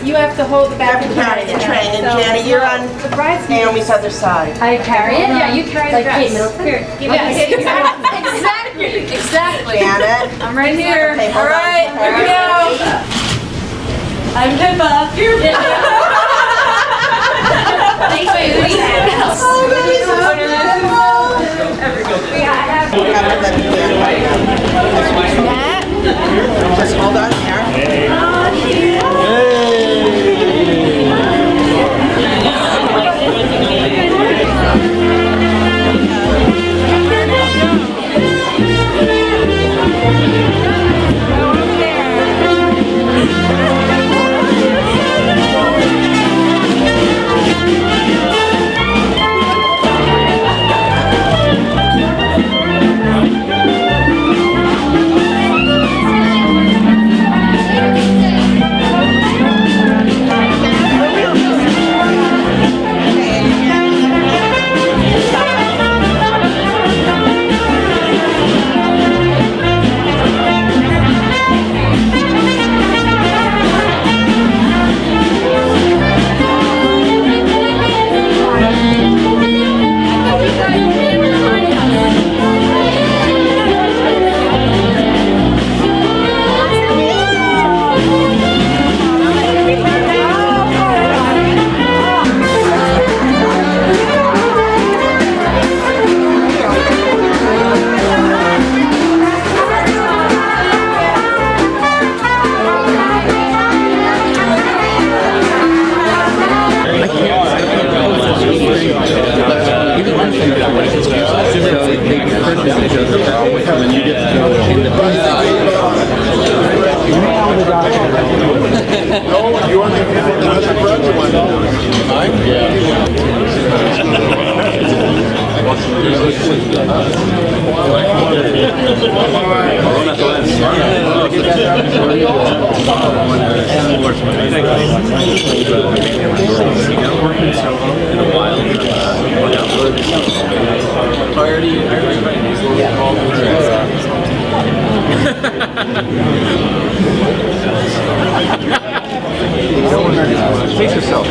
You have to hold the back of the carry the train, and Janet, you're on Naomi's other side. I carry it? Yeah, you carry the dress. Here, exactly. Janet. I'm right here. Okay, all right, here we go. I'm Pippa. Here we go. Thanks, baby. Just hold on here. Face yourself.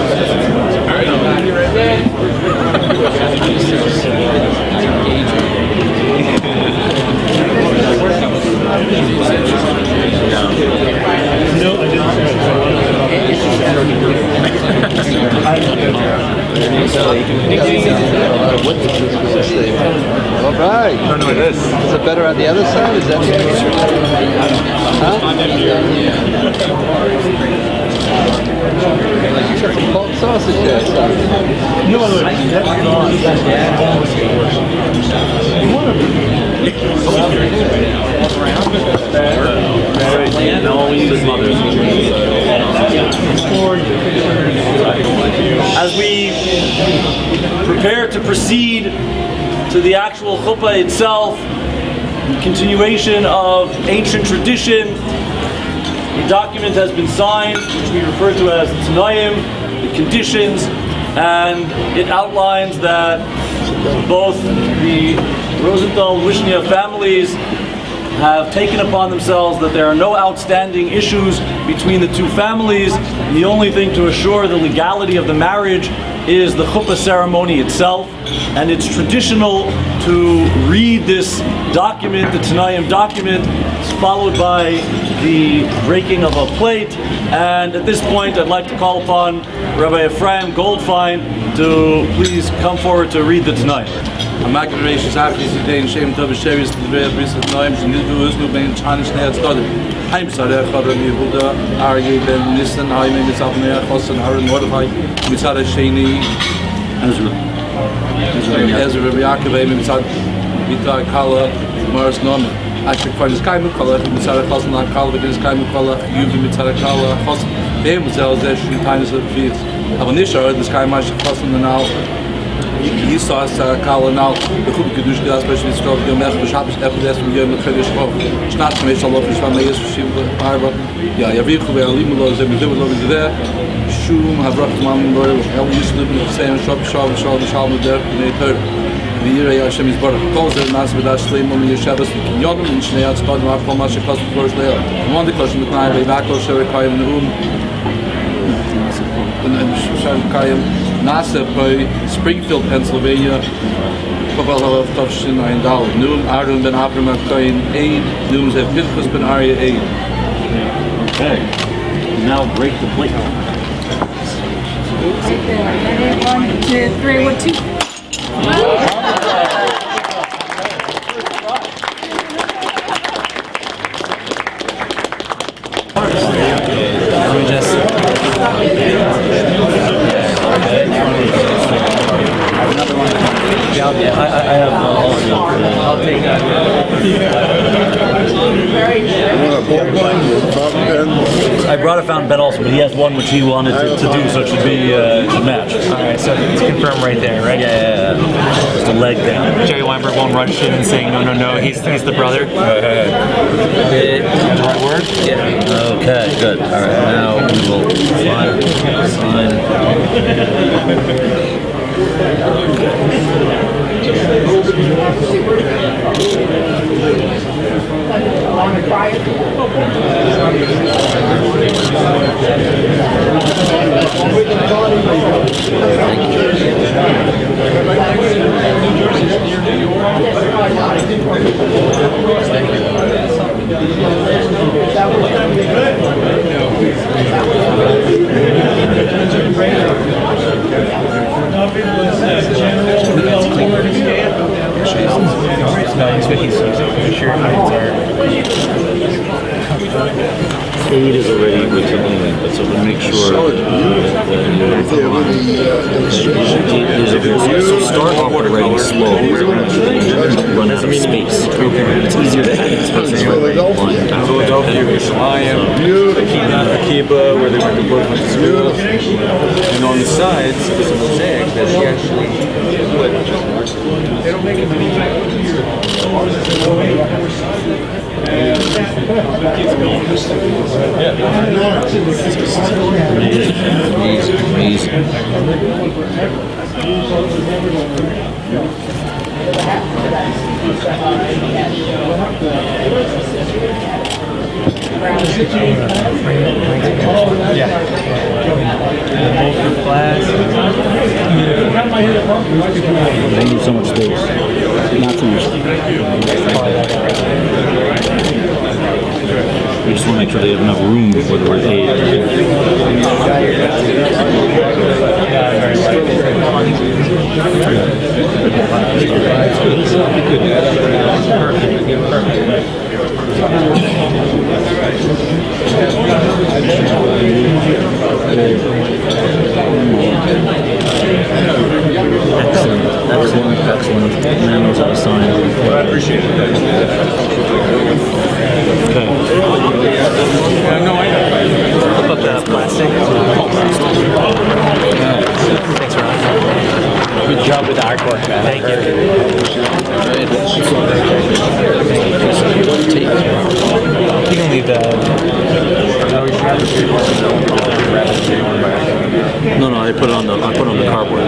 All right. I don't know what it is. Is it better on the other side? Is that You got some pork sausage there, son. No, As we prepare to proceed to the actual chuppah itself, continuation of ancient tradition, the document has been signed, which we refer to as Tanayim, the conditions, and it outlines that both the Rosenthal and Wishnia families have taken upon themselves that there are no outstanding issues between the two families. The only thing to assure the legality of the marriage is the chuppah ceremony itself, and it's traditional to read this document, the Tanayim document, followed by the breaking of a plate. And at this point, I'd like to call upon Rabbi Ephraim Goldfein to please come forward to read the Tanayim. I'm not going to raise his eyes. He's saying, "Shame to be serious. The very recent times, and this was no being challenged. Now it's got it. I'm sorry. I thought of you. Buddha, Argy, Ben, Nissan, I made this up there. Hassan, Aaron, Mordechai, Mitzad Sheni, Ezra, Yaakov, Mitzad, Vita, Kala, Morris, Norman. Actually, quite as Kai Mukala, Mitzad Hassan, Kala, against Kai Mukala, Yubi, Mitzad Kala, Hassan. They themselves, they're shooting times of feet. Avanisha, this guy, Mash, Hassan, and now. He saw us Kala now. The Chub Kedush Glas, especially Stroke, Yom Ech, Shabbos, Epides, and Yom Chedesh Chof. Shnat Shmesh Allah, Shvam Meis, Shim Arba. Yeah, Yavichu, Ve'alimullah, Zemidullah, is there. Shum, Havrach, Mam, Royal, El Yishlib, Saying, Shop, Shav, Shav, Shav, Der, Neter. The Yirei Hashem is Baruch. Calls the Nas Vidash Shleim, Mum Yeshavas, Yodam, and Shnei Atzpad, Ma'af, Mash, Kos, Flourish, Leil. One the question with Nai, Vevako, Sherekayim, Nehum. And Sherekayim. Nasa by Springfield, Pennsylvania. Pavel Tavshin Ayin Dal. Noom Aaron ben Abram Kain Aid. Noom Zev Pinchas ben Arya Aid. Okay. Now break the plate. 1, 2, 3, 1, 2. I'll take that. I brought a fountain pen also, but he has one which he wanted to do, so it should be should match. All right, so it's confirmed right there, right? Yeah. Just a leg down. Jerry Weinberg won't rush in and saying no. He's the brother. Is that the right word? Yeah. Okay. Good. All right. Now we will sign. Aid is already written in, but so to make sure so start off with writing slow where you run out of space. It's easier to add space. Philadelphia, Yerushalayim, Akiba, where they went to both went to school. And on the sides, there's a mosaic that he actually put. They don't make it Amazing. They need so much space. Not too much. We just want to make sure they have enough room for the word aid. Excellent. Man knows how to sign. I appreciate it. Okay. No, I know. Flip up that plastic. Thanks, Ron. Good job with the artwork, man. Thank you. You can leave that. No, I put it on the cardboard.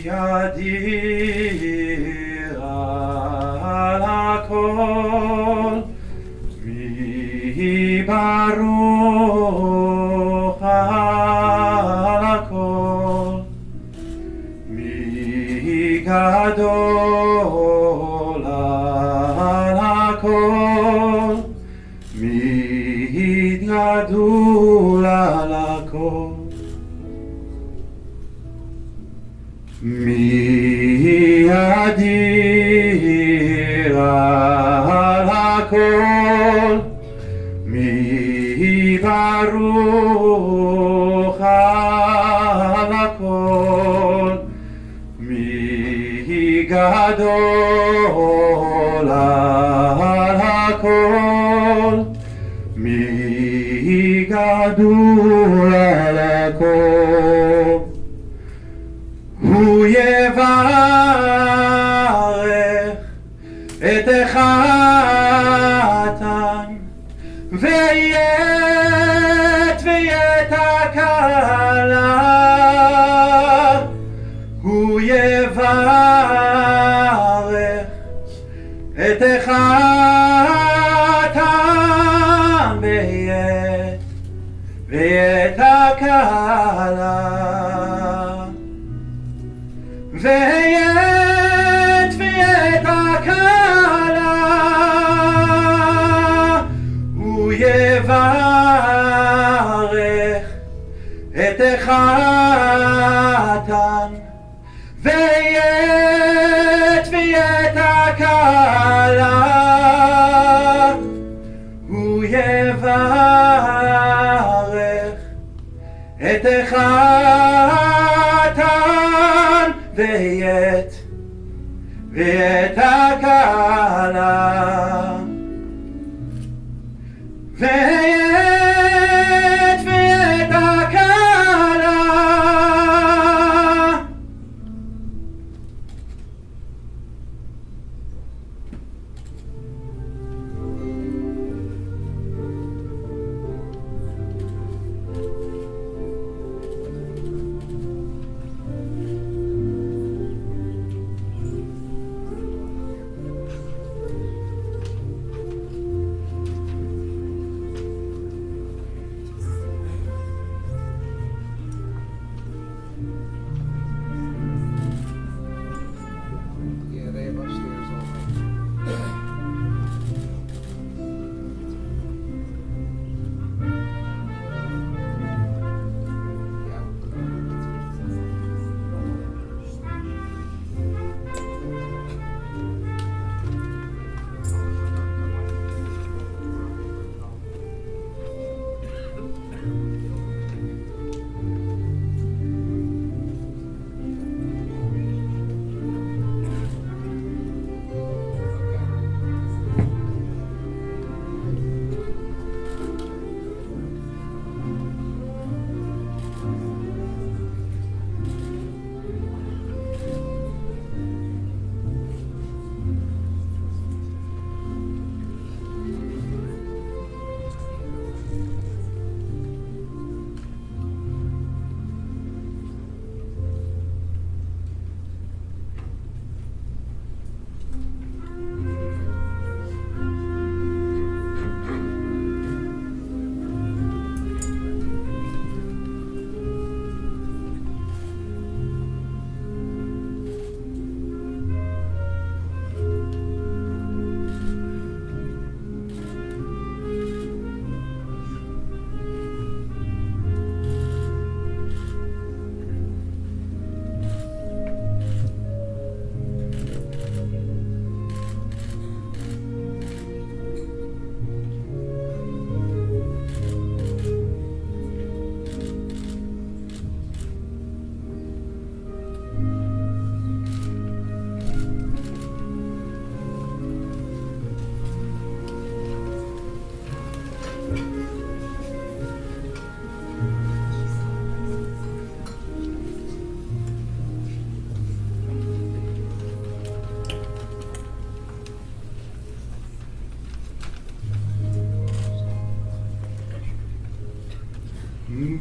ידיר על הכל, מי ברוך על הכל, מי גדול על הכל, מי גדול על הכל. מי אדיר על הכל, מי ברוך על הכל, מי גדול על הכל, מי גדול על הכל. הוא יברך את החתן ואת הכלה, הוא יברך את החתן ואת הכלה, ואת הכלה, הוא יברך את החתן ואת הכלה, הוא יברך את החתן ואת הכלה, ואת הכלה. Yeah, they have upstairs all night.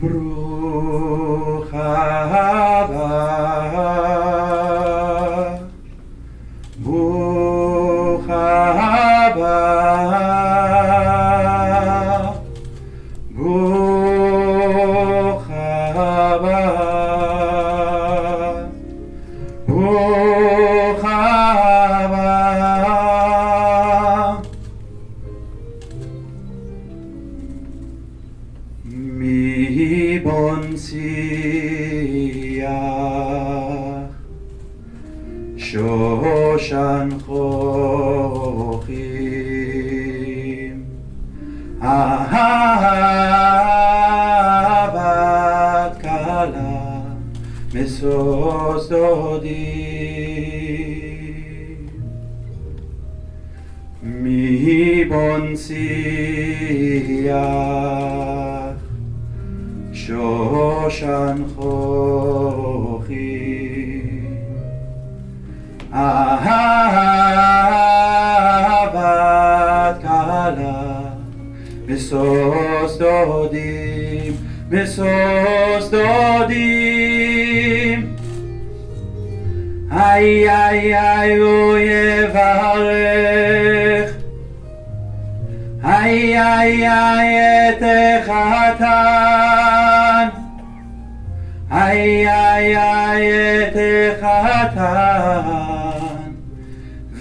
ברוך הבא שושן חוכים אהבת קלה משוש דודים מבון שיח שושן חוכים אהבת קלה משוש דודים משוש דודים איי איי איי הוא יברך איי איי איי את החתן איי איי איי את החתן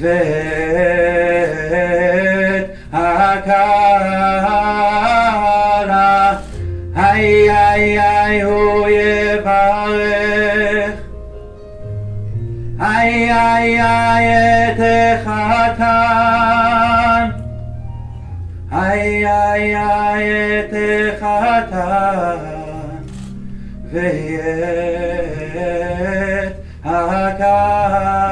ואת הכלה איי איי איי הוא יברך איי איי איי את החתן איי איי איי את החתן ואת הכלה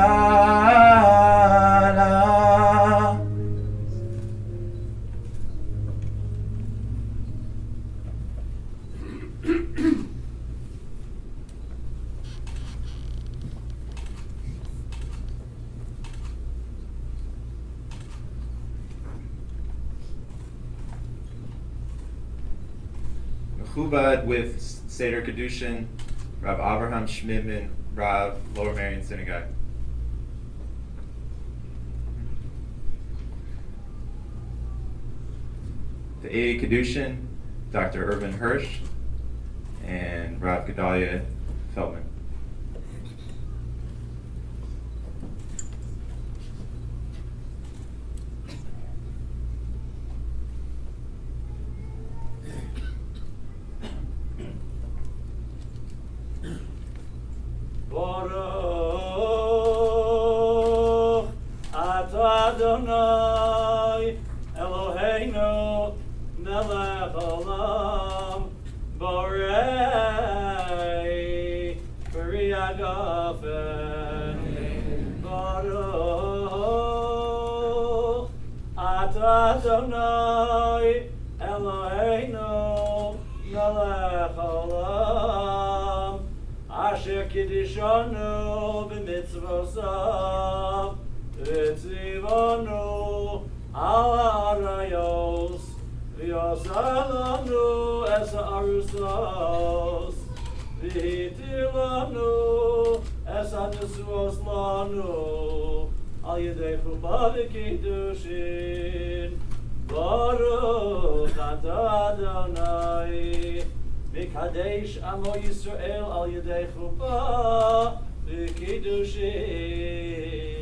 Mechubad with Seder Kedushin, Rav Avraham Schmidman, Rav Lower Marion Synagogue. The A Kedushin, Dr. Irvin Hirsch, and Rav Gedalia Feldman. Baruch atah Adonai Eloheinu melech olam borei peri hagafen Baruch atah Adonai Eloheinu melech olam Asher kiddushanu b'mitzvosav v'tzivanu al ha'arayos v'yosalanu es ha'arusos v'hitilanu es ha'nesuos lanu al yedei chumah v'kiddushin Baruch atah Adonai Mikadesh Amo Yisrael al Yedei Chuppah V'Kiddushin.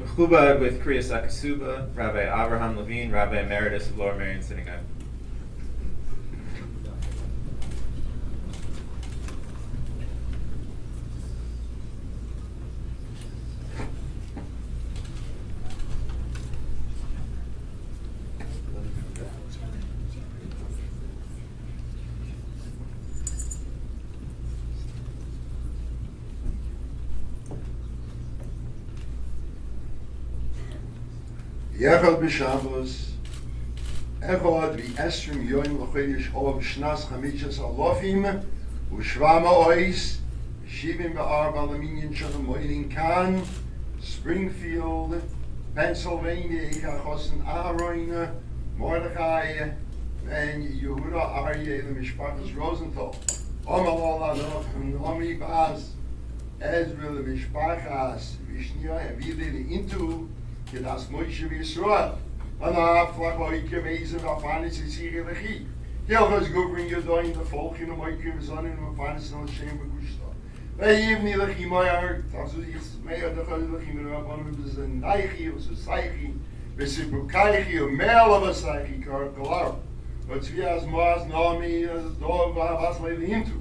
Mechubad with Kriyas Akasuba, Rabbi Avraham Levine, Rabbi Emeritus of Lower Merion Synagogue. Yechad b'Shabbos, Echad v'Esrim Yoim l'Chodesh Ov Shnas Chamitzas Alofim U'Shva Ma'ois Shivim B'Arba L'Minyan Shalom Moedin Kan, Springfield, Pennsylvania, Ichachosen Aaron, Mordechai, and Yehuda Aryeh L'Mishpachas Rosenthal. Omal Adonai Nomi Baz Ezra L'Mishpachas Vishnia and Vide Into Das Moshe Yisrael. And after like gewezen waarvan is het hier regie. Heel veel govering je door in de volk in de mooie zon in de van is nog geen begusta. Wij hebben niet regie maar dat is meer de regie maar van we zijn neigi of society. We zijn bukai of meer of society klaar. Wat we als maas nami door was leven into.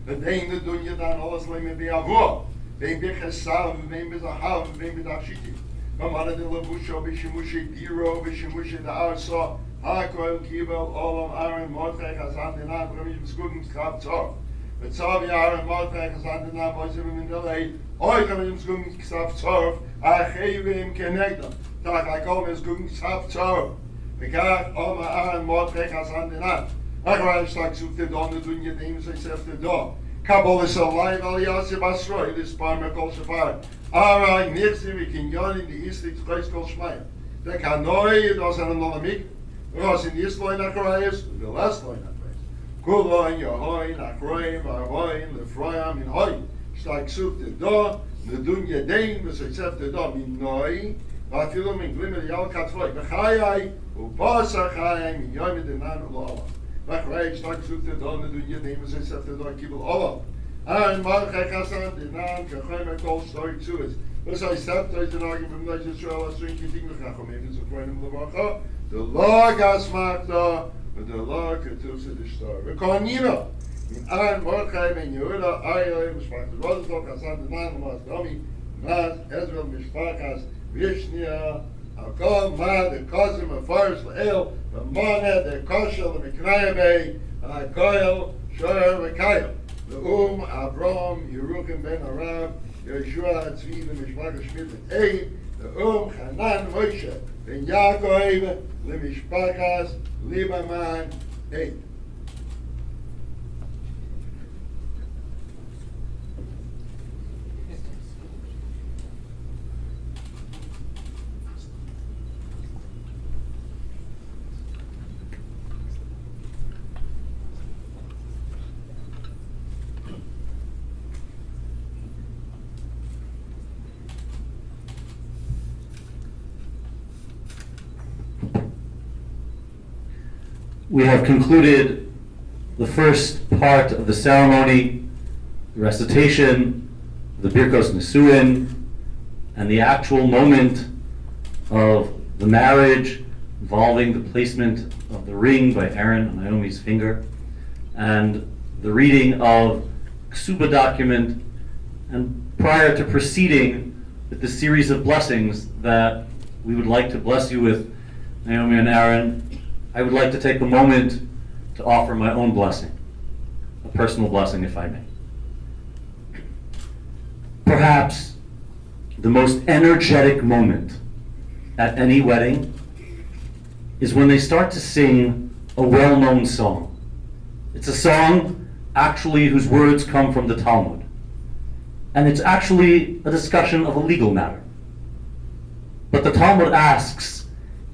Dat ding doen je dan alles alleen bij jou. Wij ben gesaven, wij ben zahav, wij ben dashiti. Mamada de Labusha, Bishimushi, Diro, Bishimushi, the Arsa, Hakoil, Kibel, Olam, Aaron, Mordechai, Hazan, the Nam, Ramish, Skugum, Skrab, Tzor. But Savi, Aaron, Mordechai, Hazan, the Nam, Voice in the Lay, Oi, Ramish, Skugum, Skrab, Tzor, Achevim, Kenegda, Tak, I call him Skugum, Skrab, Tzor. Bekar, Oma, Aaron, Mordechai, Hazan, the Nam. Achrash, Tak, Sufte, Don, the Dunya, Names, I said, the door. Kabul is alive, Aliyasi, Basroi, this Parma, Kol Shafar. Alright, next we can go in the East Christ called Shmaya. The Kanoi, it was an anonymik, it was in the East line Achrayas, the last line Achrayas. Kuloin, Yahoin, Achroim, Arvoin, Lefroyam, in Hoi. Stak Suf the door, the Dunya Dane, was except the door, in Noi, Vatilum in Glimmer, Yal Katfoy, Bechayai, Upasachayim, in Yom, the Nan of Allah. Bechayai, Stak Suf the door, the Dunya Dane, was except the door, Kibble Allah. And Mordechai Chassan did not Kachem called story to it. As I said, there's an argument from Israel as drinking thing the Chachomim is a point of Lavacha. The law Gasmakta, but the law Ketus the star. Rekonina. In Aaron Mordechai ben Yehuda, Aryeh, Mishpachas Rosenthal, Chassan did not Mas Domi, Mas Ezra Mishpachas Vishnia, Alkol Ma the Kozim of Forest Lael, the Monad the Koshel the Miknayabe, Akoil Shor Mekayel. The Avram, Yeruchim ben Arab, Yeshua Tzvi, the Mishpachas Shmit and Eid, the Hanan Moshe ben Yaakov, the Mishpachas Libaman Eid. We have concluded the first part of the ceremony, the recitation, the Birkos Nisuin, and the actual moment of the marriage involving the placement of the ring by Aaron on Naomi's finger, and the reading of Ksuba document, and prior to proceeding with the series of blessings that we would like to bless you with, Naomi and Aaron, I would like to take a moment to offer my own blessing, a personal blessing if I may. Perhaps the most energetic moment at any wedding is when they start to sing a well-known song. It's a song actually whose words come from the Talmud. And it's actually a discussion of a legal matter. But the Talmud asks,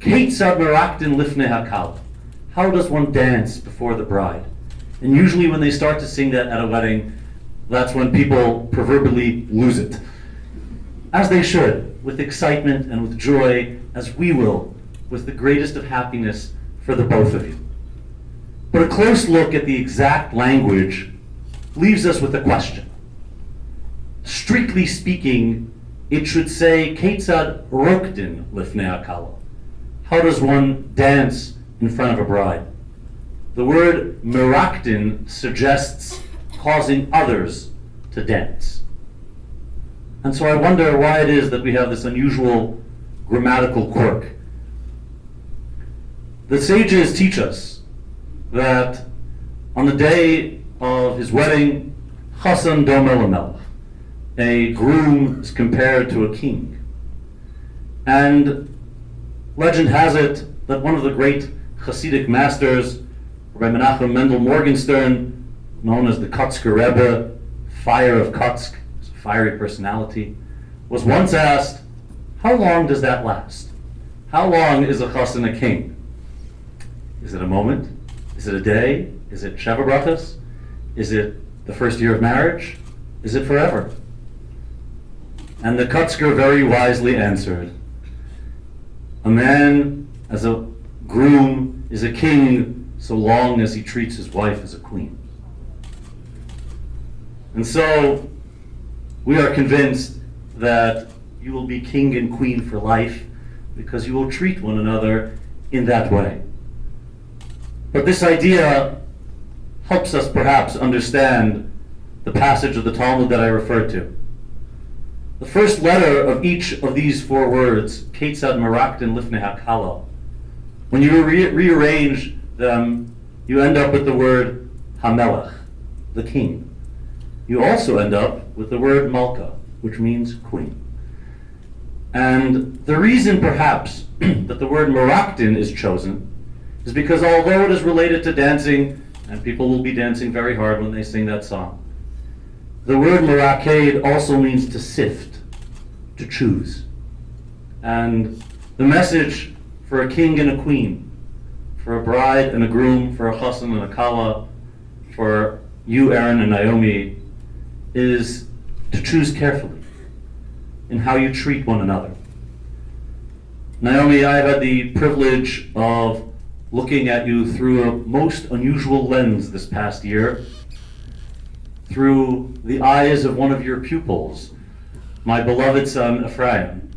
Keitzad meraktin lifnei hakal. How does one dance before the bride? And usually when they start to sing that at a wedding, that's when people proverbially lose it. As they should, with excitement and with joy, as we will, with the greatest of happiness for the both of you. But a close look at the exact language leaves us with a question. Strictly speaking, it should say, Ketzad rokdin lifnei hakala. How does one dance in front of a bride? The word merakdin suggests causing others to dance. And so I wonder why it is that we have this unusual grammatical quirk. The sages teach us that on the day of his wedding, Chasan domeh lamelech, a groom is compared to a king. And legend has it that one of the great Hasidic masters, Rabbi Menachem Mendel Morgenstern, known as the Kotzker Rebbe, Fire of Kotzk, a fiery personality, was once asked, how long does that last? How long is a chassan a king? Is it a moment? Is it a day? Is it Sheva Brachas? Is it the first year of marriage? Is it forever? And the Kotzker very wisely answered, a man as a groom is a king so long as he treats his wife as a queen. And so we are convinced that you will be king and queen for life because you will treat one another in that way. But this idea helps us perhaps understand the passage of the Talmud that I referred to. The first letter of each of these four words, Ketzad merakdin lifnei hakala, when you rearrange them, you end up with the word hamelech, the king. You also end up with the word malka, which means queen. And the reason perhaps that the word merakdin is chosen is because although it is related to dancing, and people will be dancing very hard when they sing that song, the word meraked also means to sift, to choose. And the message for a king and a queen, for a bride and a groom, for a chassan and a kala, for you, Aaron and Naomi, is to choose carefully in how you treat one another. Naomi, I've had the privilege of looking at you through a most unusual lens this past year, through the eyes of one of your pupils, my beloved son Ephraim,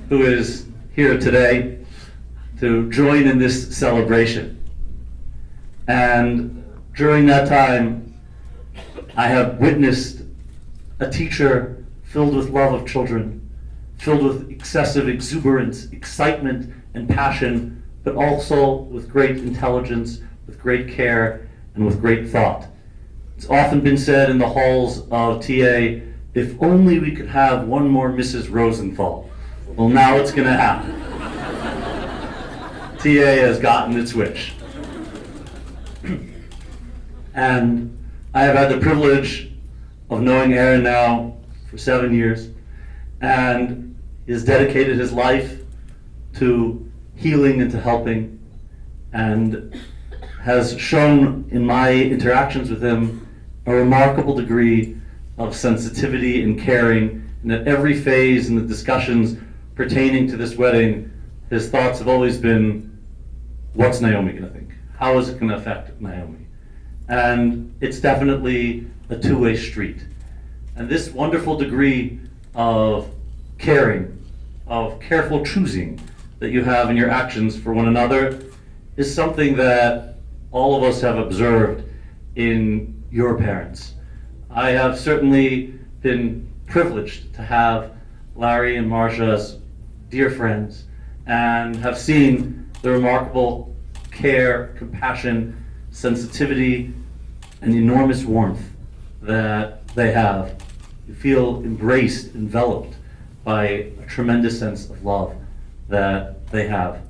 who is here today to join in this celebration. And during that time, I have witnessed a teacher filled with love of children, filled with excessive exuberance, excitement, and passion, but also with great intelligence, with great care, and with great thought. It's often been said in the halls of TA, if only we could have one more Mrs. Rosenthal. Well, now it's going to happen. TA has gotten its wish. And I have had the privilege of knowing Aaron now for 7 years, and he has dedicated his life to healing and to helping, and has shown in my interactions with him a remarkable degree of sensitivity and caring, and at every phase in the discussions pertaining to this wedding, his thoughts have always been, what's Naomi going to think? How is it going to affect Naomi? And it's definitely a two-way street. And this wonderful degree of caring, of careful choosing that you have in your actions for one another is something that all of us have observed in your parents. I have certainly been privileged to have Larry and Marcia as dear friends, and have seen the remarkable care, compassion, sensitivity, and enormous warmth that they have. You feel embraced, enveloped by a tremendous sense of love that they have.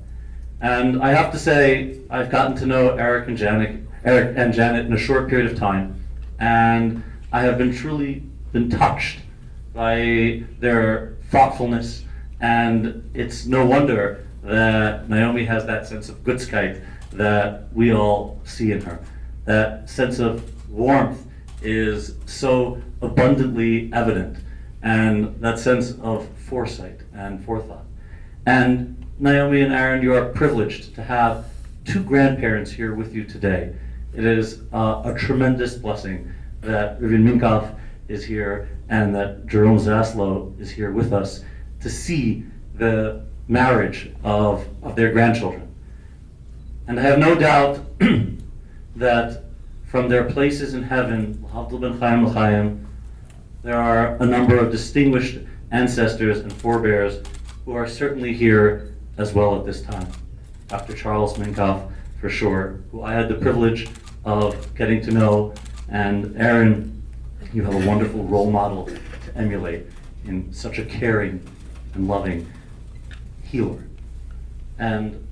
And I have to say, I've gotten to know Eric and Janet in a short period of time, and I have been truly touched by their thoughtfulness, and it's no wonder that Naomi has that sense of Gutzkeit that we all see in her. That sense of warmth is so abundantly evident, and that sense of foresight and forethought. And Naomi and Aaron, you are privileged to have two grandparents here with you today. It is a tremendous blessing that Reuven Minkoff is here and that Jerome Zaslow is here with us to see the marriage of their grandchildren. And I have no doubt that from their places in heaven, there are a number of distinguished ancestors and forebears who are certainly here as well at this time. Dr. Charles Minkoff, for sure, who I had the privilege of getting to know, and Aaron, you have a wonderful role model to emulate in such a caring and loving healer. And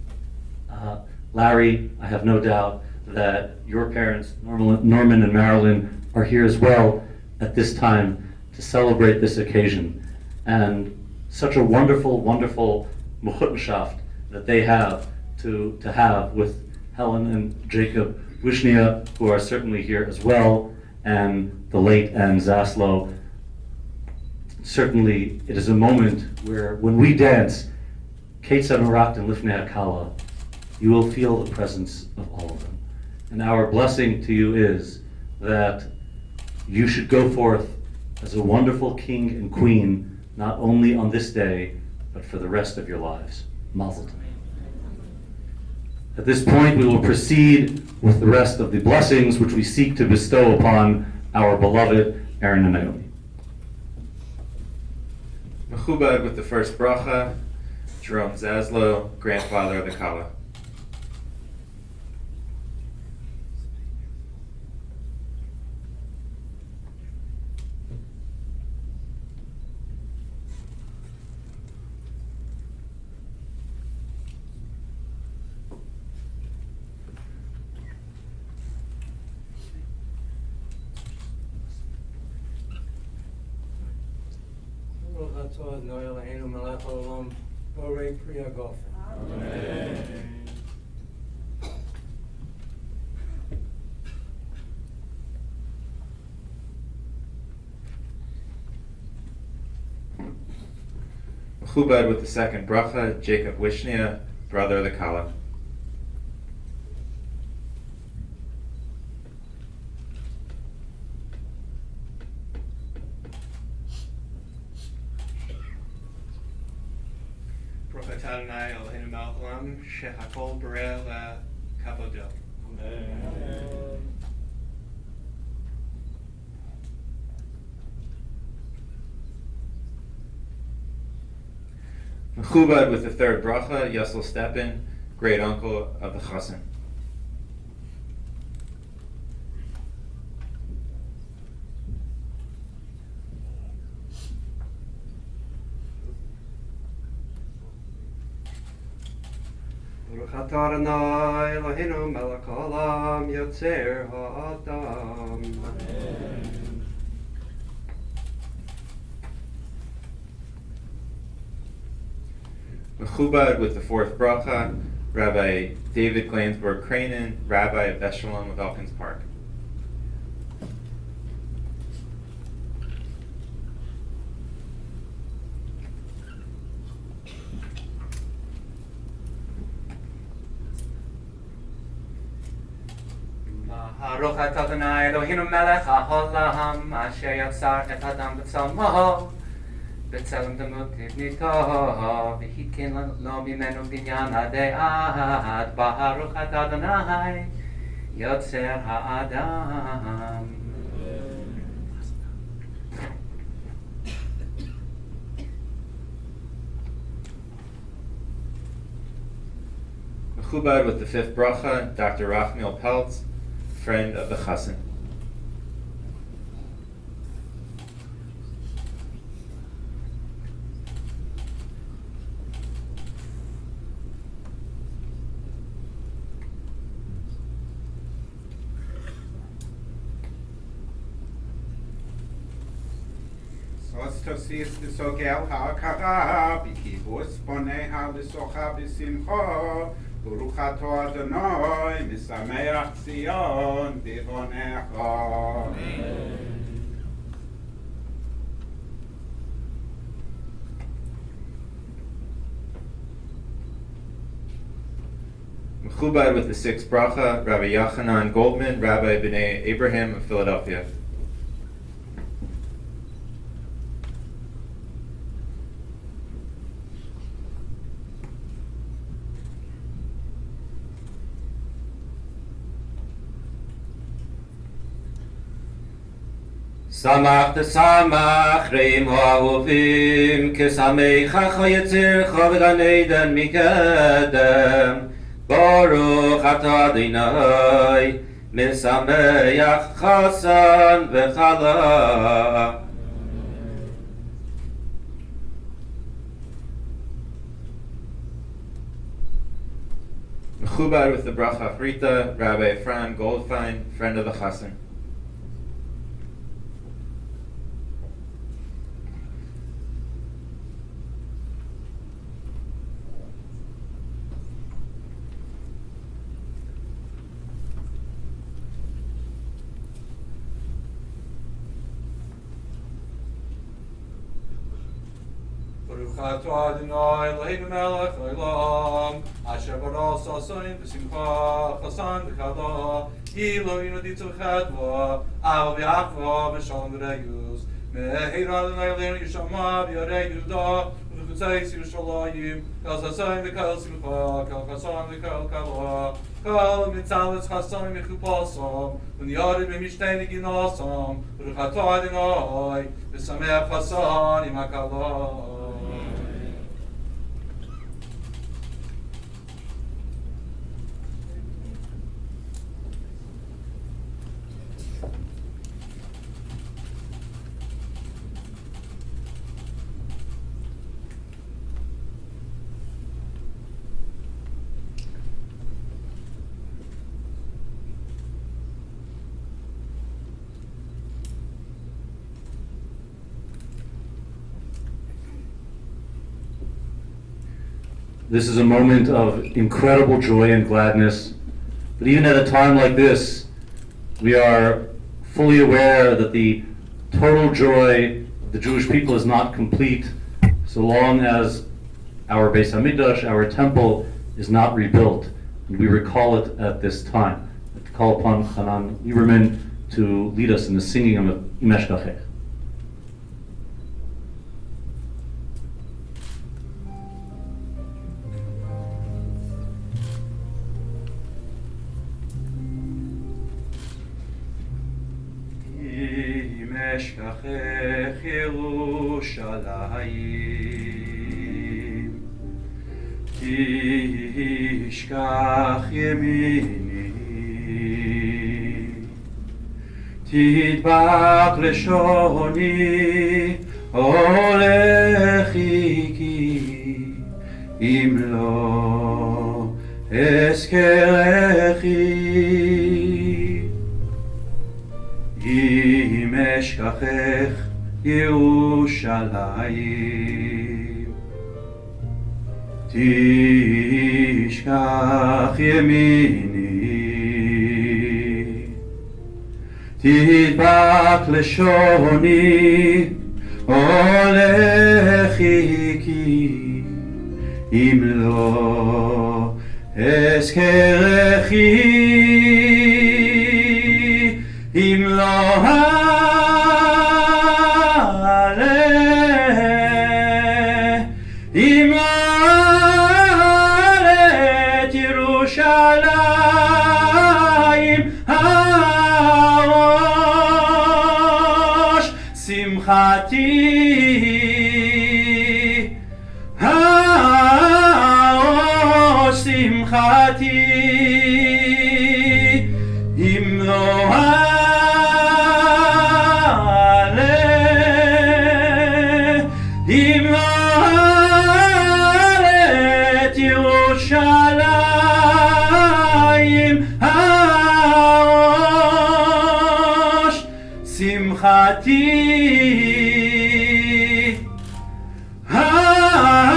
Larry, I have no doubt that your parents, Norman and Marilyn, are here as well at this time to celebrate this occasion. And such a wonderful, wonderful Mechutenschaft that they have to have with Helen and Jacob Wishnia, who are certainly here as well, and the late Anne Zaslow. Certainly, it is a moment where when we dance, Ketzad Marakt and Lifnei Hakala, you will feel the presence of all of them. And our blessing to you is that you should go forth as a wonderful king and queen, not only on this day, but for the rest of your lives. Mazel tov. At this point, we will proceed with the rest of the blessings which we seek to bestow upon our beloved Aaron and Naomi. Mechubad with the first bracha, Jerome Zaslow, grandfather of the Kala. Mechubad with the second bracha, Jacob Wishnia, brother of the Kala. Brachot Adonai Eloheinu melech haolam, shehakol boreh lekavodo. Mechubad with the third bracha, Yosel Stepin, great uncle of the Chassan. Baruch atah Adonai Eloheinu melech haolam, yotzer ha'adam. Mechubad with the fourth bracha, Rabbi David Glansberg Cranen, Rabbi of Eshalom of Elkins Park. Baruch atah Adonai Eloheinu melech haolam, asher yatzar et adam b'tzalmo. בצלם דמות תבניתו, והתקין לו ממנו בניין עדי עד, ברוך אתה אדוני, יוצר האדם. Mechubad with the fifth bracha, Dr. Rachmiel Peltz, friend of the Chassan. תוסיף לסוגל ההכרה, בכיבוס פוניה לשוחה בשמחו, ברוך אתה אדוני, משמח ציון בבונך. Mechubad with the sixth bracha, Rabbi Yochanan Goldman, Rabbi B'nai Abraham of Philadelphia. Samach de samach reim ha'ovim Kesamecha chayetzir chavegan Eden mikedem Baruch atah Adonai Mesameach chasan v'chala Mechubad with the bracha Frita, Rabbi Ephraim Goldfein, friend of the Chassan. Baruch atah Adonai Eloheinu melech haolam asher bara sasoin b'simcha chasan v'chala Eloheinu ditzu v'chadva ava v'achva v'shalom v'reyus Me'eir Adonai Eloheinu yishama v'yarei Yehuda v'chutzais Yerushalayim kal sasoin v'kal simcha kal chasan v'kal kala kal mitzalez chasan v'chupasam v'niyarim v'mishtei ginasam Baruch atah Adonai v'sameach chasan im hakala This is a moment of incredible joy and gladness. But even at a time like this, we are fully aware that the total joy of the Jewish people is not complete so long as our Beis Hamikdash, our temple, is not rebuilt. And we recall it at this time. I call upon Hanan Lieberman to lead us in the singing of Imesh Kachech. אשכחך ירושלים תשכח ימיני תדבק לשוני הולך איתי אם לא אזכרכי אם אשכחך ירושלים תשכח ימיני תדבק לשוני הולך איתי אם לא אזכרכי אם לא אעלה, אם לא אעלה את ירושלים הראש שמחתי הראש שמחתי אם לא אם לא אעלה את ירושלים הראש שמחתי הראש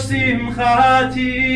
שמחתי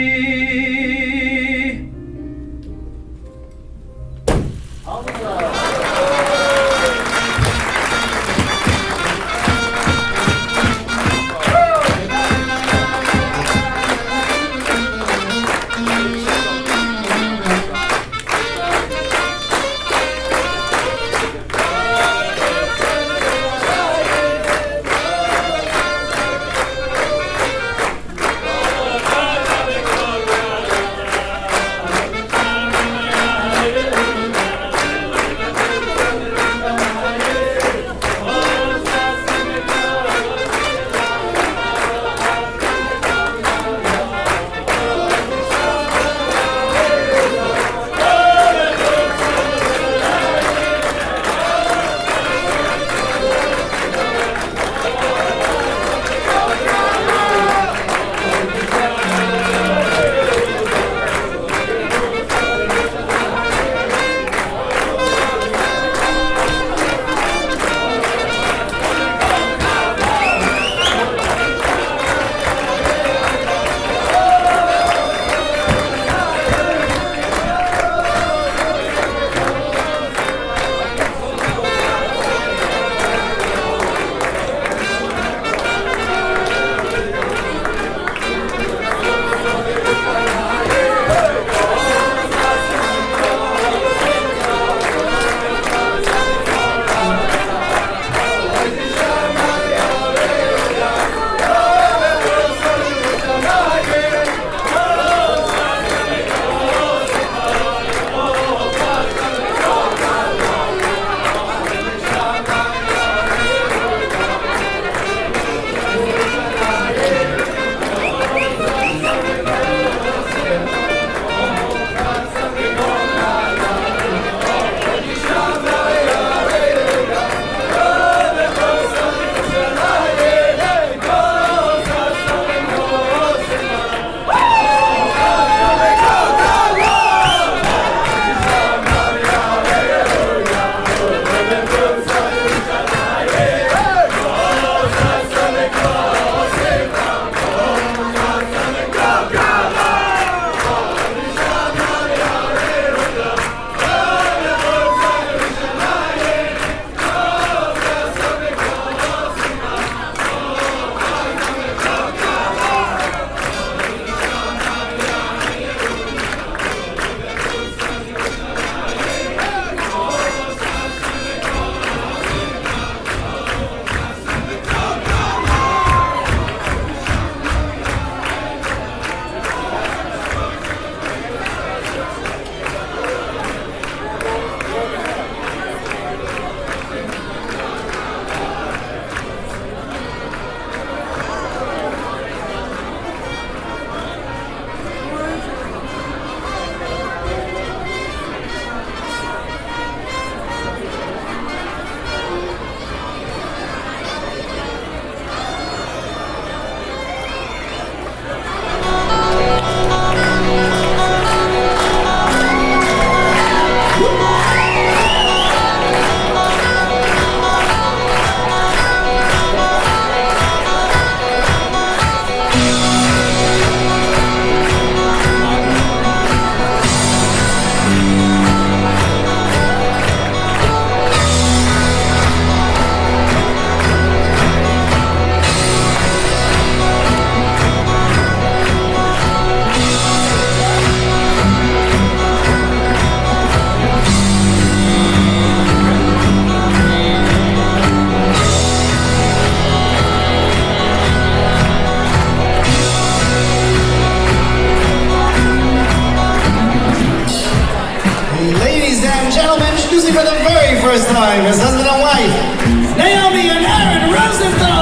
music for the very first time, his husband and wife, Naomi and Aaron Rosenthal.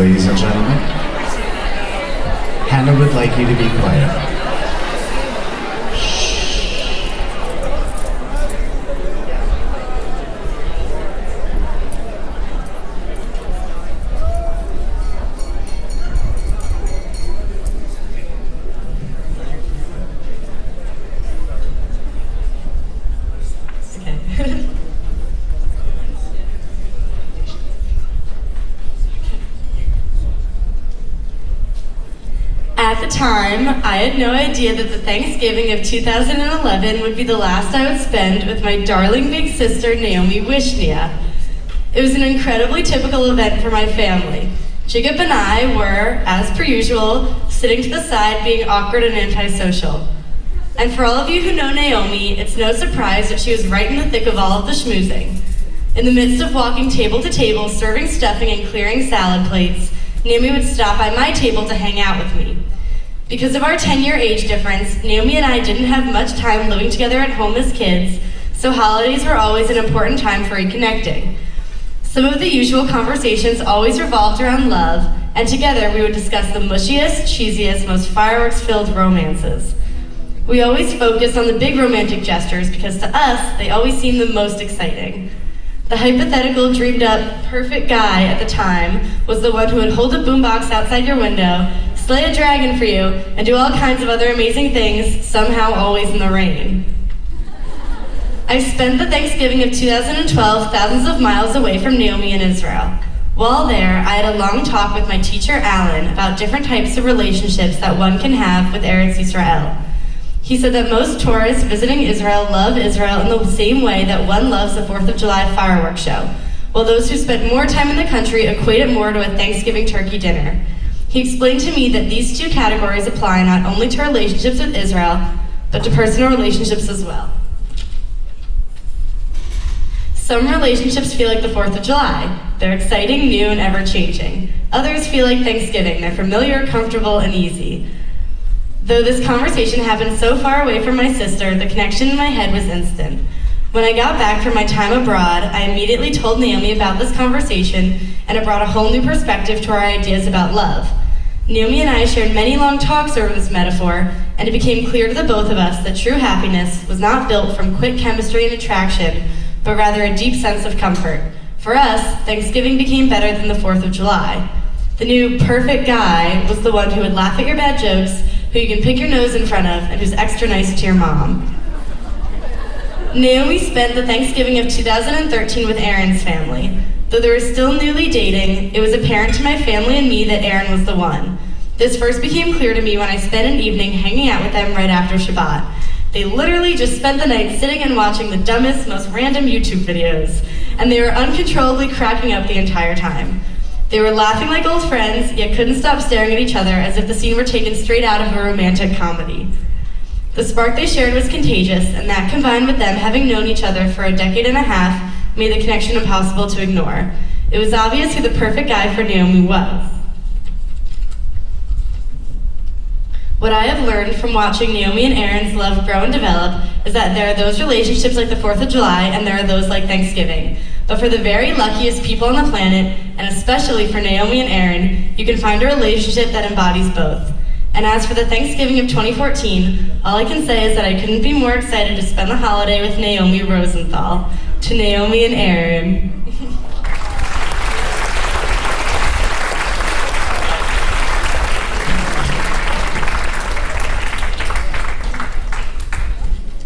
ladies and gentlemen. Hannah would like you to be quiet. At the time, I had no idea that the Thanksgiving of 2011 would be the last I would spend with my darling big sister, Naomi Wishnia. It was an incredibly typical event for my family. Jacob and I were, as per usual, sitting to the side being awkward and antisocial. And for all of you who know Naomi, it's no surprise that she was right in the thick of all of the schmoozing. In the midst of walking table to table, serving stuffing and clearing salad plates, Naomi would stop by my table to hang out with me. Because of our 10-year age difference, Naomi and I didn't have much time living together at home as kids, so holidays were always an important time for reconnecting. Some of the usual conversations always revolved around love, and together we would discuss the mushiest, cheesiest, most fireworks-filled romances. We always focused on the big romantic gestures because to us, they always seemed the most exciting. The hypothetical dreamed-up perfect guy at the time was the one who would hold a boombox outside your window, slay a dragon for you, and do all kinds of other amazing things, somehow always in the rain. I spent the Thanksgiving of 2012 thousands of miles away from Naomi in Israel. While there, I had a long talk with my teacher, Alan, about different types of relationships that one can have with Eretz Yisrael. He said that most tourists visiting Israel love Israel in the same way that one loves the 4th of July fireworks show, while those who spent more time in the country equate it more to a Thanksgiving turkey dinner. He explained to me that these two categories apply not only to relationships with Israel, but to personal relationships as well. Some relationships feel like the 4th of July. They're exciting, new, and ever-changing. Others feel like Thanksgiving. They're familiar, comfortable, and easy. Though this conversation happened so far away from my sister, the connection in my head was instant. When I got back from my time abroad, I immediately told Naomi about this conversation, and it brought a whole new perspective to our ideas about love. Naomi and I shared many long talks over this metaphor, and it became clear to the both of us that true happiness was not built from quick chemistry and attraction, but rather a deep sense of comfort. For us, Thanksgiving became better than the 4th of July. The new perfect guy was the one who would laugh at your bad jokes, who you can pick your nose in front of, and who's extra nice to your mom. Naomi spent the Thanksgiving of 2013 with Aaron's family. Though they were still newly dating, it was apparent to my family and me that Aaron was the one. This first became clear to me when I spent an evening hanging out with them right after Shabbat. They literally just spent the night sitting and watching the dumbest, most random YouTube videos, and they were uncontrollably cracking up the entire time. They were laughing like old friends, yet couldn't stop staring at each other as if the scene were taken straight out of a romantic comedy. The spark they shared was contagious, and that combined with them having known each other for a decade and a half made the connection impossible to ignore. It was obvious who the perfect guy for Naomi was. What I have learned from watching Naomi and Aaron's love grow and develop is that there are those relationships like the 4th of July and there are those like Thanksgiving. But for the very luckiest people on the planet, and especially for Naomi and Aaron, you can find a relationship that embodies both. And as for the Thanksgiving of 2014, all I can say is that I couldn't be more excited to spend the holiday with Naomi Rosenthal. To Naomi and Aaron.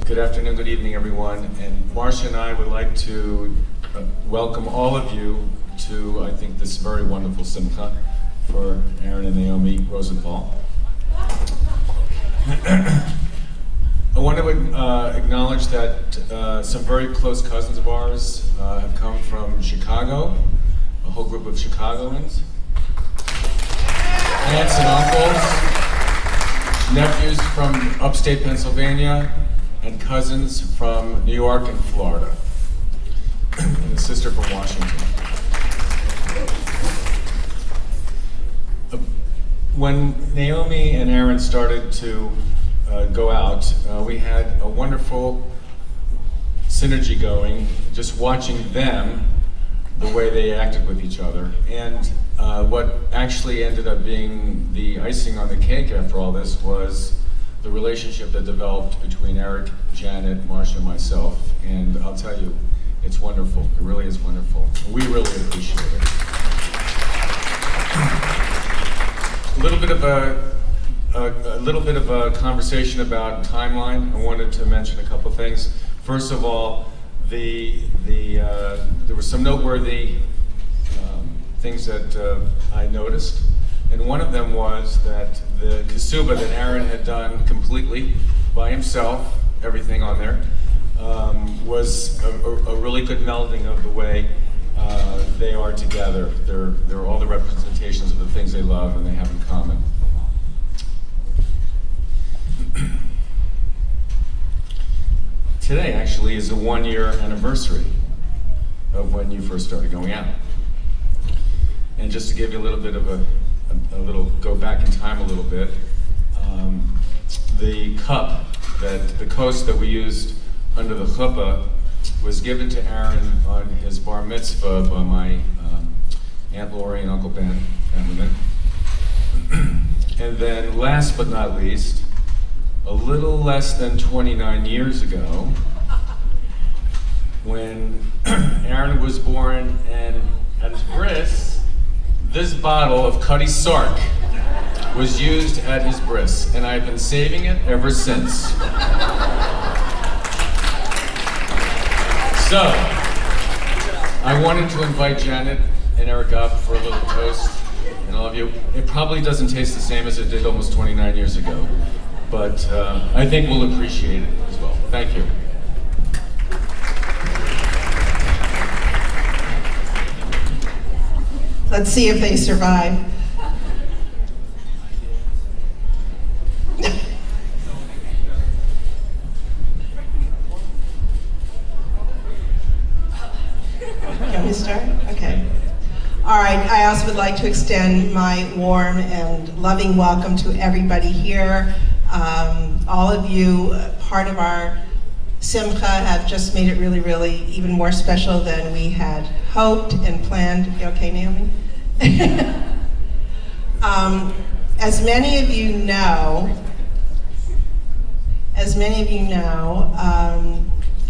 Good afternoon, good evening, everyone. And Marcia and I would like to welcome all of you to, I think, this very wonderful simcha for Aaron and Naomi Rosenthal. I want to acknowledge that some very close cousins of ours have come from Chicago, a whole group of Chicagoans, aunts and uncles, nephews from upstate Pennsylvania, and cousins from New York and Florida, and a sister from Washington. When Naomi and Aaron started to go out, we had a wonderful synergy going, just watching them, the way they acted with each other. And what actually ended up being the icing on the cake after all this was the relationship that developed between Eric, Janet, Marcia, and myself. And I'll tell you, it's wonderful. It really is wonderful. We really appreciate it. A little bit of a conversation about timeline. I wanted to mention a couple things. First of all, there were some noteworthy things that I noticed, and one of them was that the kasuba that Aaron had done completely by himself, everything on there, was a really good melding of the way they are together. They're all the representations of the things they love and they have in common. Today actually is the 1-year anniversary of when you first started going out. And just to give you a little bit of a little, go back in time a little bit, the cup, the kos that we used under the chuppah was given to Aaron on his bar mitzvah by my Aunt Lori and Uncle Ben, family. And then last but not least, a little less than 29 years ago, when Aaron was born, and at his bris, this bottle of Cuddy Sark was used at his bris, and I've been saving it ever since. So, I wanted to invite Janet and Eric up for a little toast, and all of you. It probably doesn't taste the same as it did almost 29 years ago, but I think we'll appreciate it as well. Thank you. Let's see if they survive. Can we start? Okay. All right, I also would like to extend my warm and loving welcome to everybody here. All of you, part of our Simcha, have just made it really, really even more special than we had hoped and planned. You okay, Naomi? As many of you know,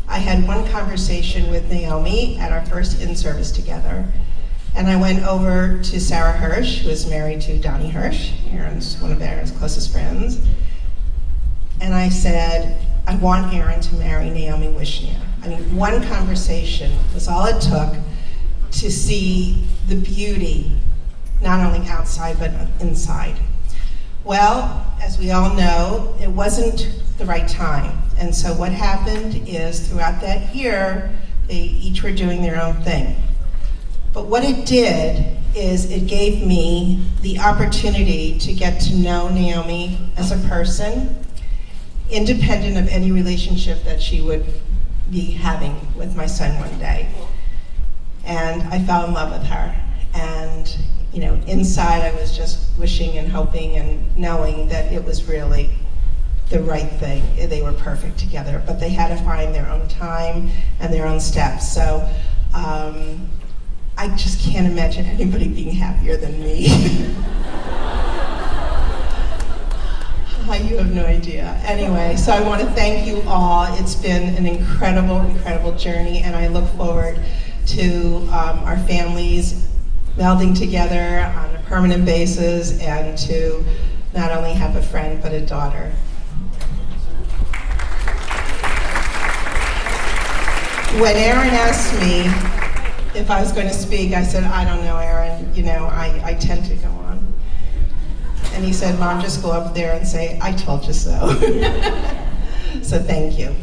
I had one conversation with Naomi at our first in-service together. And I went over to Sarah Hirsch, who is married to Donnie Hirsch, Aaron's one of Aaron's closest friends. And I said, I want Aaron to marry Naomi Wishnia. I mean, one conversation was all it took to see the beauty, not only outside, but inside. Well, as we all know, it wasn't the right time. And so what happened is throughout that year, they each were doing their own thing. But what it did is it gave me the opportunity to get to know Naomi as a person, independent of any relationship that she would be having with my son one day. And I fell in love with her. And you know, inside I was just wishing and hoping and knowing that it was really the right thing. They were perfect together, but they had to find their own time and their own steps. So I just can't imagine anybody being happier than me. You have no idea. Anyway, so I want to thank you all. It's been an incredible, incredible journey, and I look forward to our families melding together on a permanent basis and to not only have a friend, but a daughter. When Aaron asked me if I was going to speak, I said, I don't know, Aaron, you know, I tend to go on. And he said, Mom, just go up there and say, I told you so. So thank you.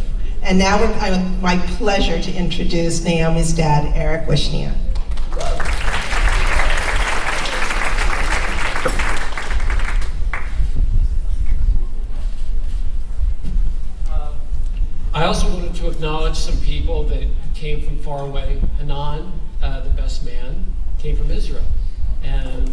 And now it's my pleasure to introduce Naomi's dad, Eric Wishnia. I also wanted to acknowledge some people that came from far away. Hanan, the best man, came from Israel. And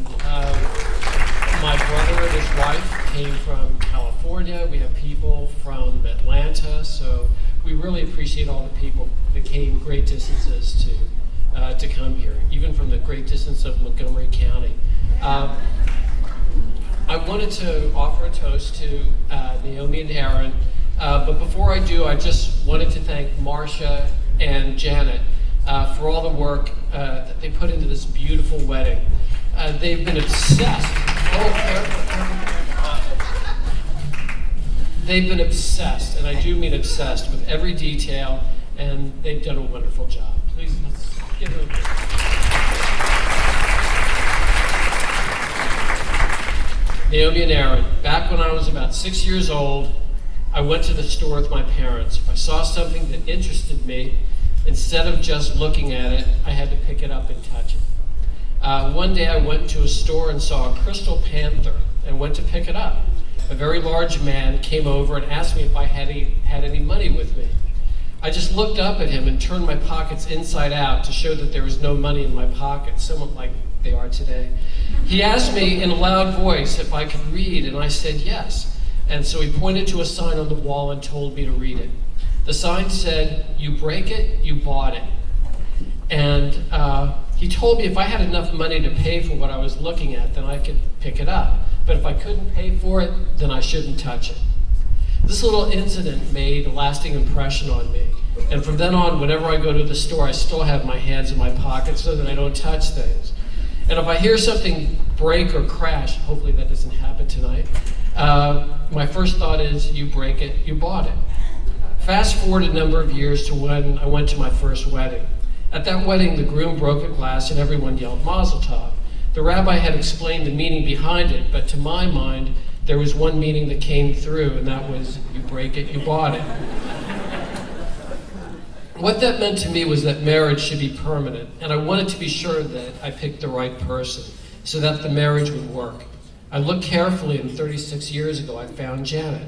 my brother and his wife came from California. We have people from Atlanta. So we really appreciate all the people that came great distances to to come here, even from the great distance of Montgomery County. I wanted to offer a toast to Naomi and Aaron, but before I do, I just wanted to thank Marcia and Janet for all the work that they put into this beautiful wedding. They've been obsessed. They've been obsessed, and I do mean obsessed, with every detail, and they've done a wonderful job. Please, let's give them a big Naomi and Aaron, back when I was about 6 years old, I went to the store with my parents. If I saw something that interested me, instead of just looking at it, I had to pick it up and touch it. One day I went to a store and saw a crystal panther and went to pick it up. A very large man came over and asked me if I had any money with me. I just looked up at him and turned my pockets inside out to show that there was no money in my pockets, somewhat like they are today. He asked me in a loud voice if I could read, and I said yes. And so he pointed to a sign on the wall and told me to read it. The sign said, "You break it, you bought it." And he told me if I had enough money to pay for what I was looking at, then I could pick it up. But if I couldn't pay for it, then I shouldn't touch it. This little incident made a lasting impression on me. And from then on, whenever I go to the store, I still have my hands in my pockets so that I don't touch things. And if I hear something break or crash, hopefully that doesn't happen tonight, my first thought is, you break it, you bought it. Fast forward a number of years to when I went to my first wedding. At that wedding, the groom broke a glass and everyone yelled Mazel Tov. The rabbi had explained the meaning behind it, but to my mind, there was one meaning that came through, and that was, you break it, you bought it. What that meant to me was that marriage should be permanent, and I wanted to be sure that I picked the right person so that the marriage would work. I looked carefully, and 36 years ago, I found Janet.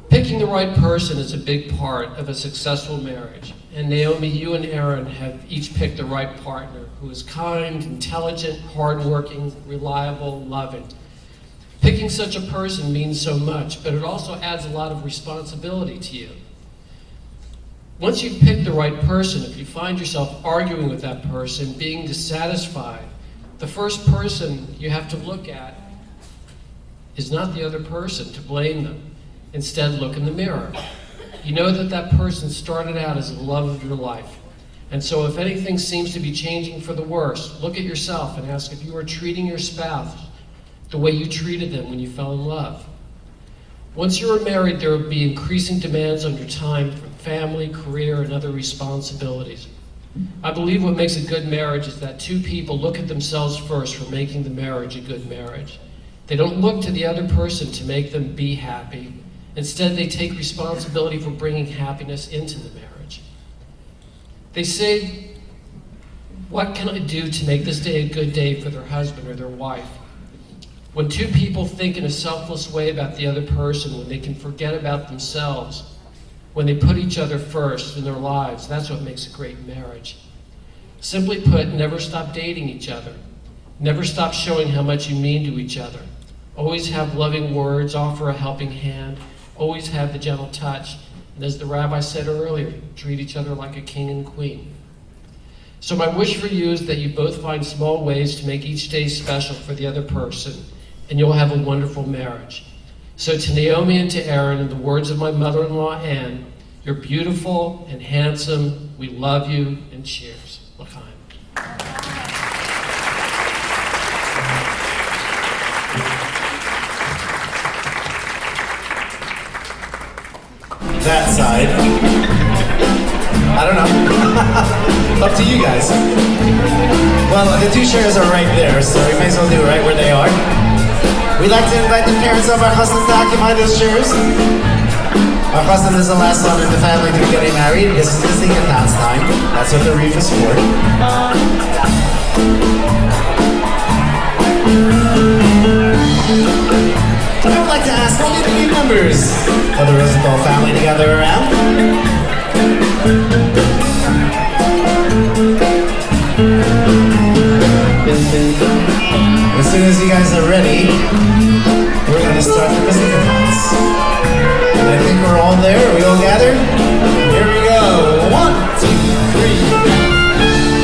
Picking the right person is a big part of a successful marriage. And Naomi, you and Aaron have each picked the right partner who is kind, intelligent, hardworking, reliable, loving. Picking such a person means so much, but it also adds a lot of responsibility to you. Once you've picked the right person, if you find yourself arguing with that person, being dissatisfied, the first person you have to look at is not the other person to blame them. Instead, look in the mirror. You know that that person started out as the love of your life. And so if anything seems to be changing for the worse, look at yourself and ask if you are treating your spouse the way you treated them when you fell in love. Once you are married, there will be increasing demands on your time from family, career, and other responsibilities. I believe what makes a good marriage is that two people look at themselves first for making the marriage a good marriage. They don't look to the other person to make them be happy. Instead, they take responsibility for bringing happiness into the marriage. They say, what can I do to make this day a good day for their husband or their wife? When two people think in a selfless way about the other person, when they can forget about themselves, when they put each other first in their lives, that's what makes a great marriage. Simply put, never stop dating each other. Never stop showing how much you mean to each other. Always have loving words, offer a helping hand, always have the gentle touch, and as the rabbi said earlier, treat each other like a king and queen. So my wish for you is that you both find small ways to make each day special for the other person, and you'll have a wonderful marriage. So to Naomi and to Aaron, in the words of my mother-in-law, Anne, you're beautiful and handsome, we love you, and cheers. L'chaim. That side. I don't know. Up to you guys. Well, the two chairs are right there, so we may as well do it right where they are. We'd like to invite the parents of our husband to occupy those chairs. Our husband is the last son in the family to be getting married. This is his singing dance time. That's what the wreath is for. I would like to ask all the new members of the Rosenthal family to gather around. As soon as you guys are ready, we're going to start the music dance. And I think we're all there. Are we all gathered? Here we go. 1, 2, 3.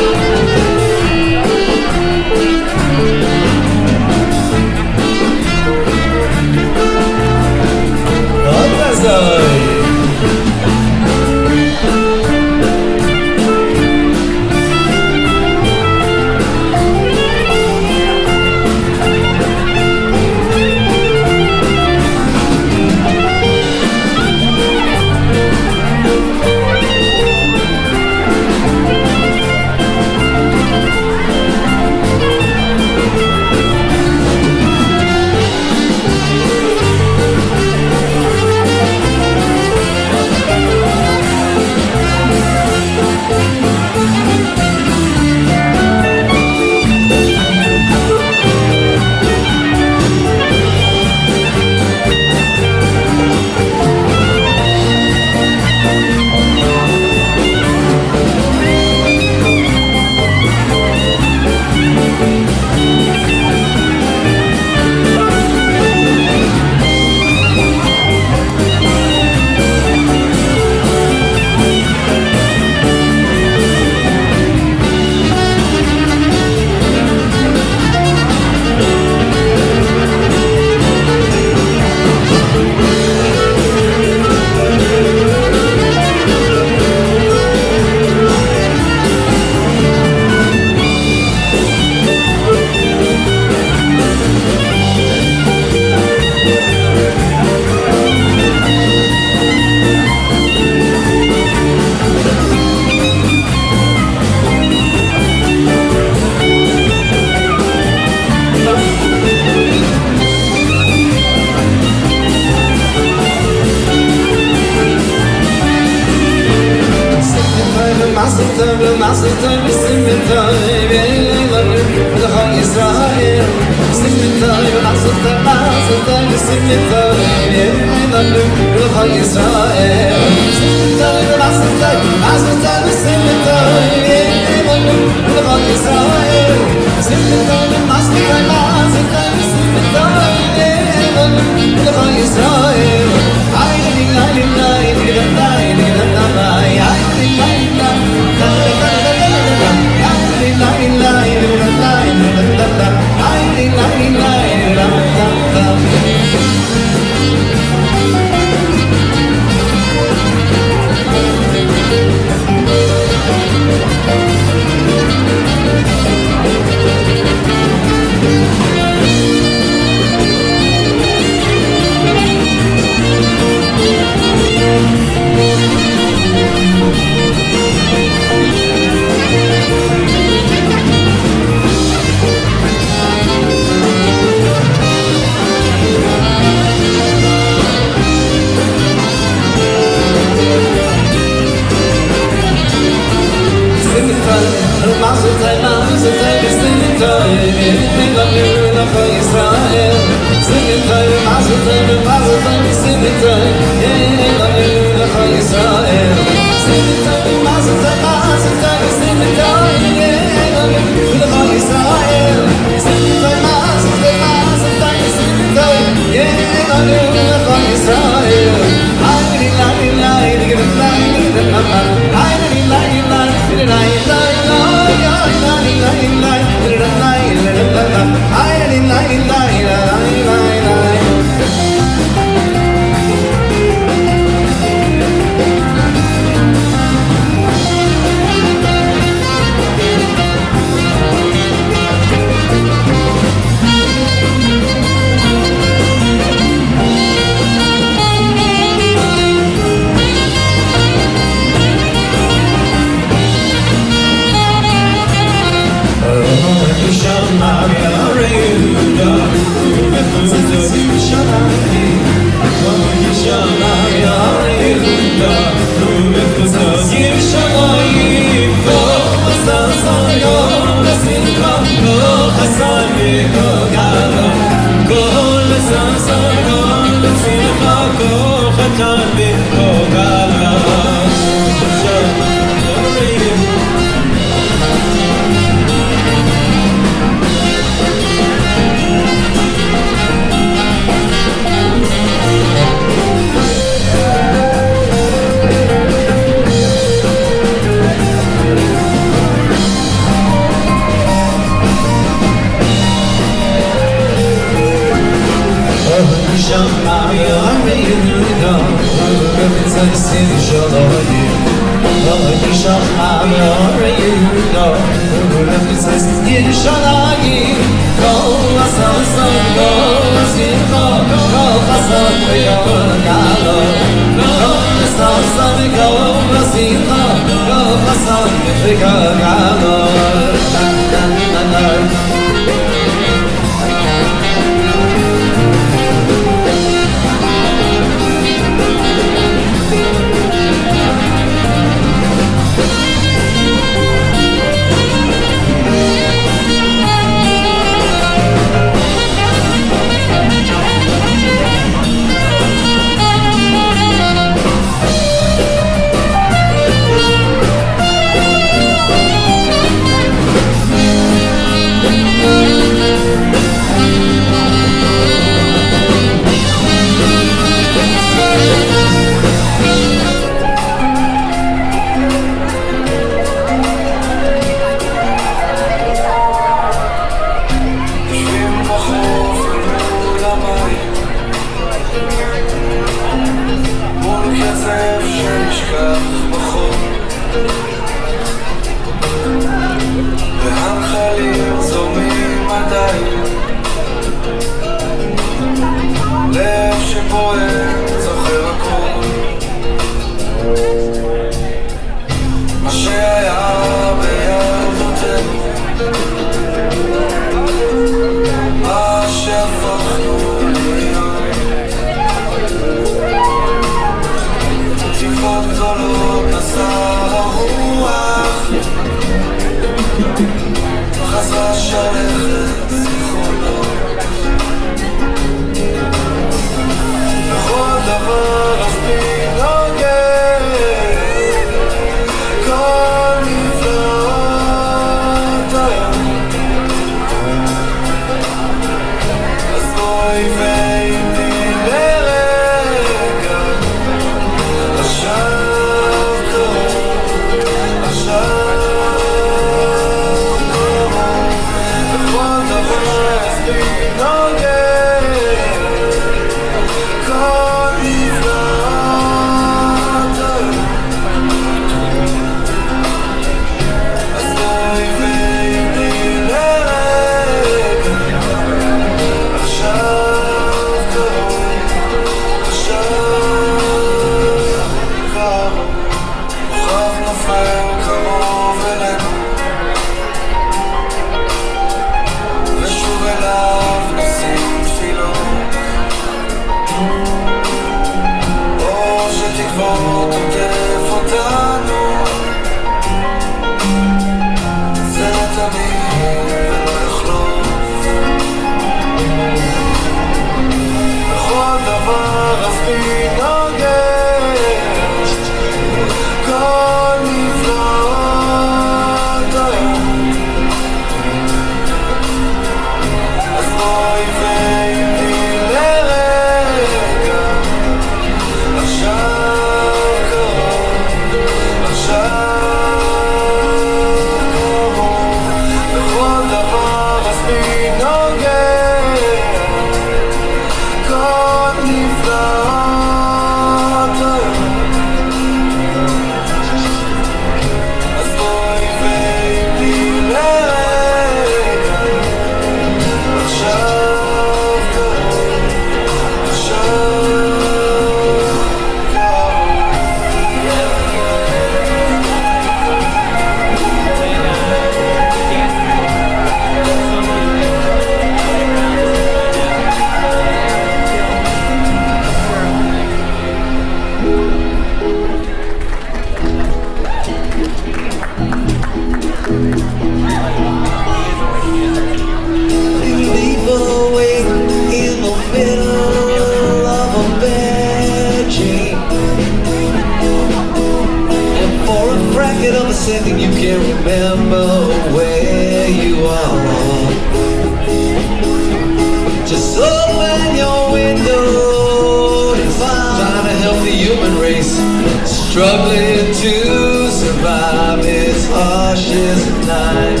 struggling to survive its harshest night.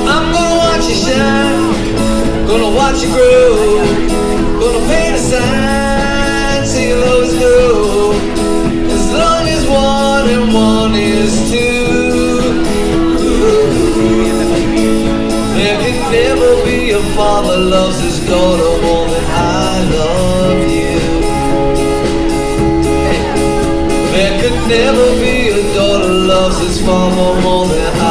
I'm gonna watch you shine, gonna watch you grow, gonna paint a sign so you'll always know, as long as 1 and 1 is 2. There can never be a father loves his daughter more than I love you. There could never be a daughter loves his father more than